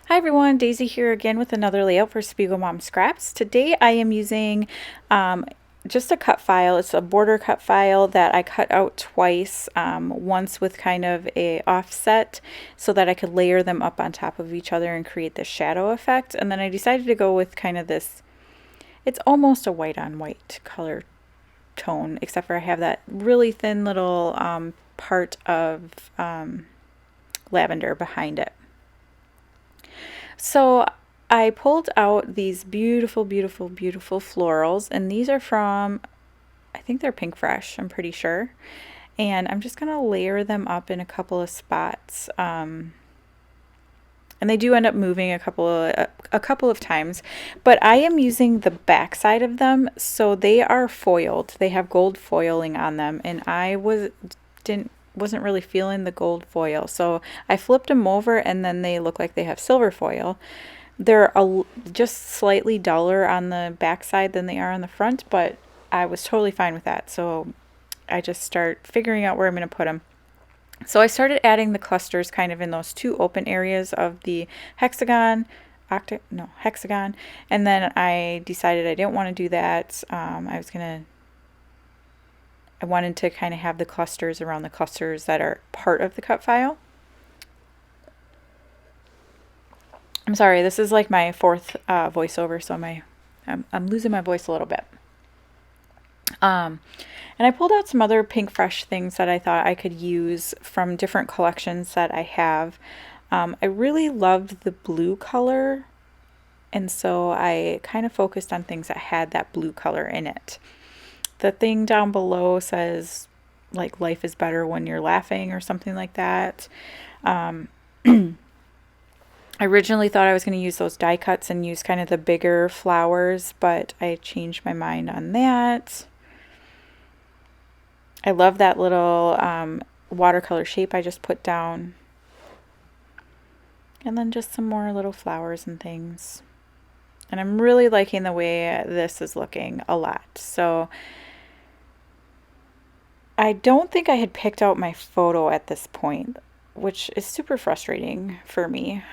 Hi everyone, Daisy here again with another layout for SPIEGELMOM Scraps. Today I am using just a cut file. It's a border cut file that I cut out twice, once with kind of a offset so that I could layer them up on top of each other and create this shadow effect. And then I decided to go with kind of this, it's almost a white on white color tone, except for I have that really thin little part of lavender behind it. So I pulled out these beautiful, beautiful, beautiful florals, and these are from, I think they're Pink Fresh, I'm pretty sure. And I'm just going to layer them up in a couple of spots. And they do end up moving a couple of times, but I am using the back side of them, so they are foiled. They have gold foiling on them, and I wasn't really feeling the gold foil, so I flipped them over and then they look like they have silver foil. They're just slightly duller on the back side than they are on the front, but I was totally fine with that, so I just start figuring out where I'm going to put them. So I started adding the clusters kind of in those two open areas of the hexagon, hexagon, and then I decided I didn't want to do that. I wanted to kind of have the clusters around the clusters that are part of the cut file. I'm sorry, this is like my fourth voiceover, so I'm losing my voice a little bit. And I pulled out some other Pink Fresh things that I thought I could use from different collections that I have. I really loved the blue color, and so I kind of focused on things that had that blue color in it. The thing down below says like life is better when you're laughing or something like that. I originally thought I was going to use those die cuts and use kind of the bigger flowers, but I changed my mind on that. I love that little watercolor shape I just put down. And then just some more little flowers and things. And I'm really liking the way this is looking a lot. So I don't think I had picked out my photo at this point, which is super frustrating for me.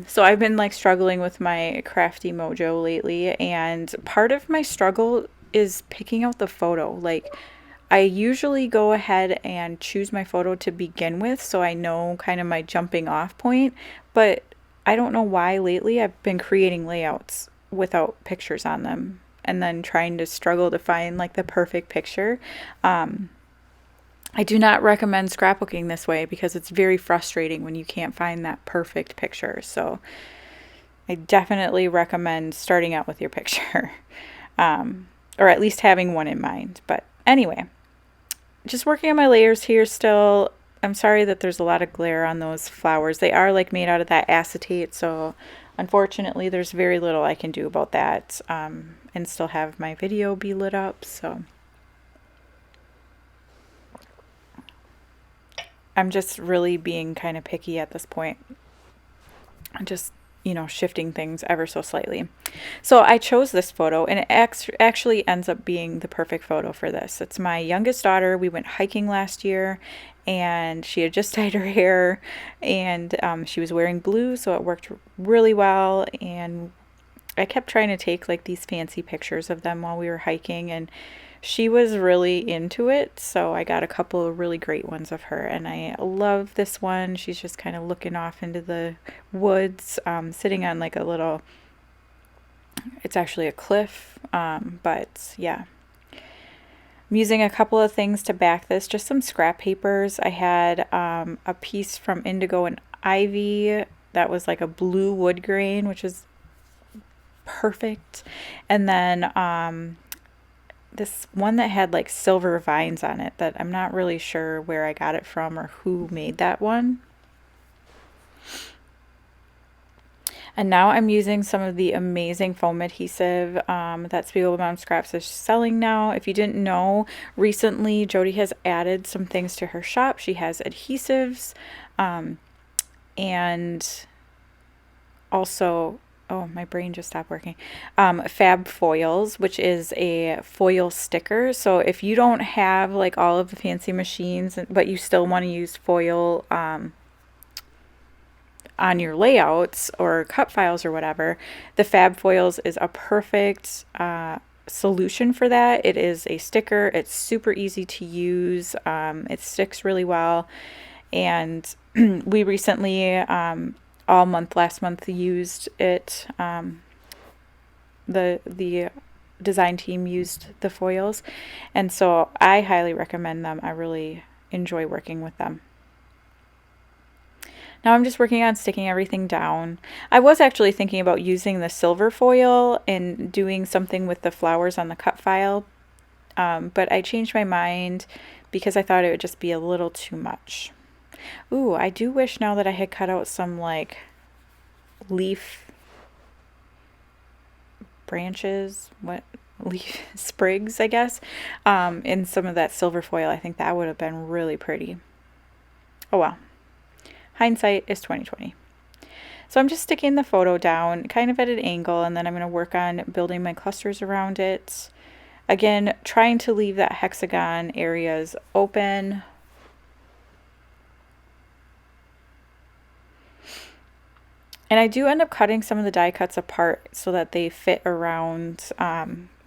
So I've been like struggling with my crafty mojo lately, and part of my struggle is picking out the photo. Like, I usually go ahead and choose my photo to begin with, so I know kind of my jumping off point, but I don't know why lately I've been creating layouts without pictures on them and then trying to struggle to find like the perfect picture. I do not recommend scrapbooking this way because it's very frustrating when you can't find that perfect picture. So I definitely recommend starting out with your picture, or at least having one in mind. But anyway, just working on my layers here still. I'm sorry that there's a lot of glare on those flowers. They are like made out of that acetate, so unfortunately there's very little I can do about that, and still have my video be lit up. So I'm just really being kind of picky at this point. I'm just, shifting things ever so slightly. So I chose this photo, and it actually ends up being the perfect photo for this. It's my youngest daughter. We went hiking last year, and she had just dyed her hair, and she was wearing blue, so it worked really well. And I kept trying to take like these fancy pictures of them while we were hiking, and she was really into it, so I got a couple of really great ones of her, and I love this one. She's just kind of looking off into the woods, sitting on like a little, it's actually a cliff, but yeah. I'm using a couple of things to back this, just some scrap papers. I had a piece from Indigo and Ivy that was like a blue wood grain, which is perfect, and then this one that had like silver vines on it that I'm not really sure where I got it from or who made that one. And now I'm using some of the amazing foam adhesive that SPIEGELMOM Scraps is selling now. If you didn't know, recently Jody has added some things to her shop. She has adhesives, and also, oh, my brain just stopped working. Fab foils, which is a foil sticker. So if you don't have like all of the fancy machines, but you still want to use foil on your layouts or cut files or whatever, the Fab Foils is a perfect solution for that. It is a sticker. It's super easy to use. It sticks really well. And we recently, all month last month, used it. The design team used the foils, and so I highly recommend them. I really enjoy working with them. Now I'm just working on sticking everything down. I was actually thinking about using the silver foil and doing something with the flowers on the cut file, but I changed my mind because I thought it would just be a little too much. Ooh, I do wish now that I had cut out some like leaf branches, leaf sprigs, I guess, in some of that silver foil. I think that would have been really pretty. Oh well. Hindsight is 2020. So I'm just sticking the photo down kind of at an angle, and then I'm going to work on building my clusters around it. Again, trying to leave that hexagon areas open. And I do end up cutting some of the die cuts apart so that they fit around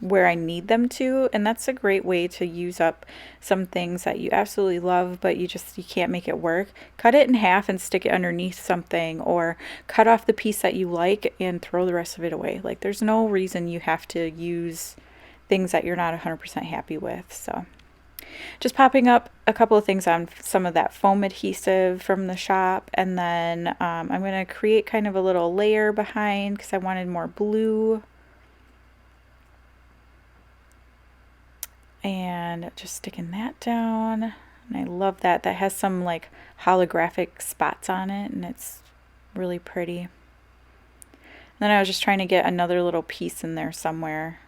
where I need them to, and that's a great way to use up some things that you absolutely love but you can't make it work. Cut it in half and stick it underneath something, or cut off the piece that you like and throw the rest of it away. Like, there's no reason you have to use things that you're not 100% happy with. So just popping up a couple of things on some of that foam adhesive from the shop, and then I'm going to create kind of a little layer behind because I wanted more blue. And just sticking that down. And I love that. That has some like holographic spots on it, and it's really pretty. And then I was just trying to get another little piece in there somewhere.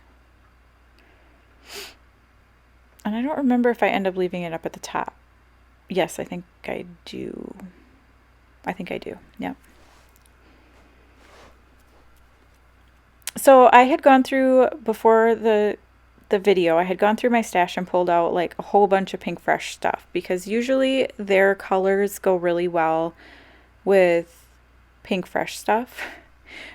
And I don't remember if I end up leaving it up at the top. Yes, I think I do. I think I do. Yep. So I had gone through, before the video, I had gone through my stash and pulled out like a whole bunch of Pink Fresh stuff, because usually their colors go really well with Pink Fresh stuff,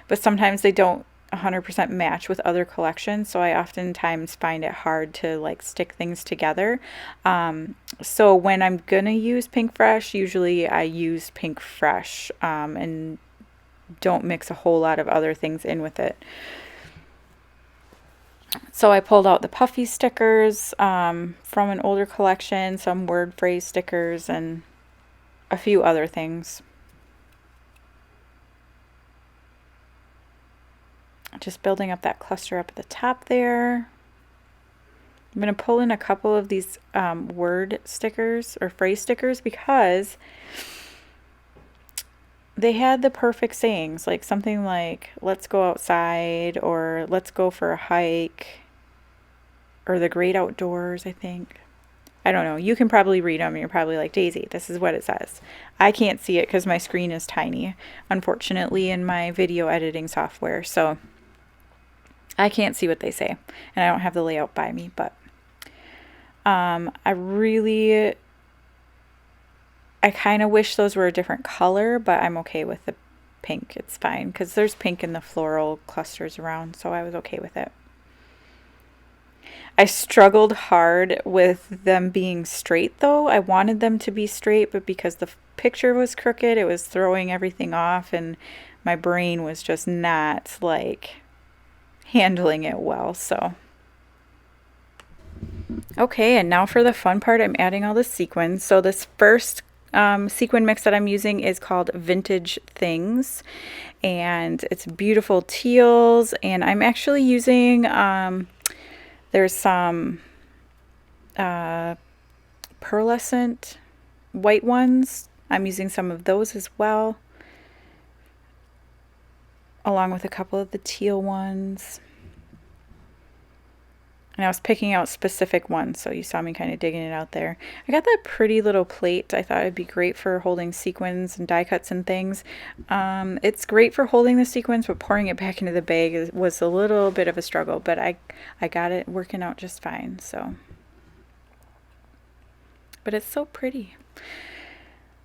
but sometimes they don't 100% match with other collections, so I oftentimes find it hard to like stick things together. So when I'm gonna use Pink Fresh, usually I use Pink Fresh and don't mix a whole lot of other things in with it. So I pulled out the puffy stickers from an older collection, some word phrase stickers, and a few other things. Just building up that cluster up at the top there. I'm going to pull in a couple of these word stickers or phrase stickers because they had the perfect sayings, like something like let's go outside, or let's go for a hike, or the great outdoors, I think. I don't know. You can probably read them and you're probably like, Daisy, this is what it says. I can't see it because my screen is tiny, unfortunately, in my video editing software. So I can't see what they say, and I don't have the layout by me, but I kind of wish those were a different color, but I'm okay with the pink. It's fine because there's pink in the floral clusters around, so I was okay with it. I struggled hard with them being straight though. I wanted them to be straight, but because the picture was crooked, it was throwing everything off, and my brain was just not like handling it well. So okay, and now for the fun part, I'm adding all the sequins. So this first sequin mix that I'm using is called Vintage Things, and it's beautiful teals, and I'm actually using there's some pearlescent white ones. I'm using some of those as well, along with a couple of the teal ones. And I was picking out specific ones, so you saw me kind of digging it out there. I got that pretty little plate. I thought it'd be great for holding sequins and die cuts and things. It's great for holding the sequins, but pouring it back into the bag was a little bit of a struggle, but I got it working out just fine. So, but it's so pretty.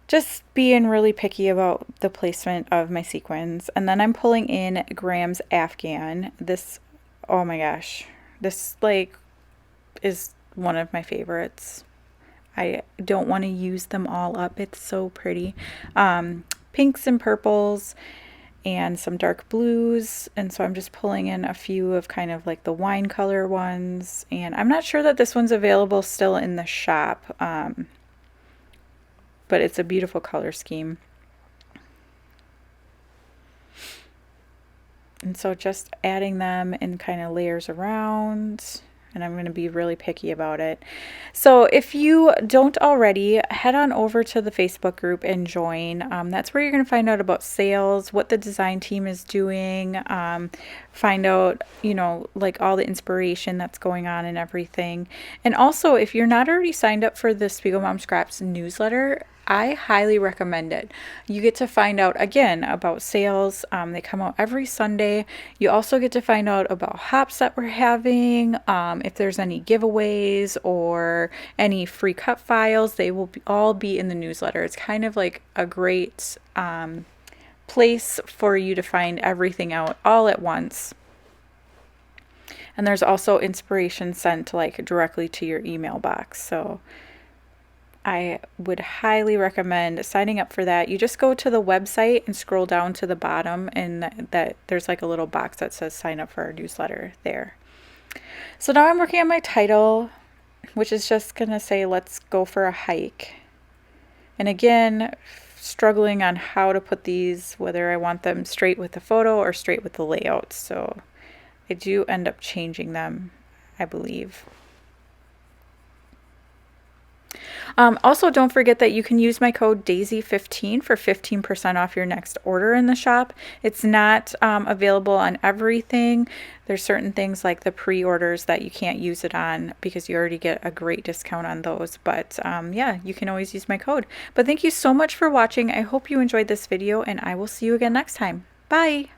just being really picky about the placement of my sequins. And then I'm pulling in Graham's Afghan. This, oh my gosh, this like is one of my favorites. I don't want to use them all up. It's so pretty. Pinks and purples and some dark blues. And so I'm just pulling in a few of kind of like the wine color ones. And I'm not sure that this one's available still in the shop. But it's a beautiful color scheme. And so just adding them in kind of layers around, and I'm going to be really picky about it. So if you don't already, head on over to the Facebook group and join. That's where you're going to find out about sales, what the design team is doing, find out, you know, like all the inspiration that's going on and everything. And also, if you're not already signed up for the SPIEGELMOM Scraps newsletter, I highly recommend it. You get to find out again about sales. They come out every Sunday. You also get to find out about hops that we're having, if there's any giveaways or any free cut files. They will all be in the newsletter. It's kind of like a great place for you to find everything out all at once. And there's also inspiration sent like directly to your email box. So I would highly recommend signing up for that. You just go to the website and scroll down to the bottom, and that there's like a little box that says sign up for our newsletter there. So now I'm working on my title, which is just gonna say let's go for a hike. And again, struggling on how to put these, whether I want them straight with the photo or straight with the layout. So I do end up changing them, I believe. Also, don't forget that you can use my code DAISY15 for 15% off your next order in the shop. It's not available on everything. There's certain things like the pre-orders that you can't use it on because you already get a great discount on those. But yeah, you can always use my code. But thank you so much for watching. I hope you enjoyed this video, and I will see you again next time. Bye!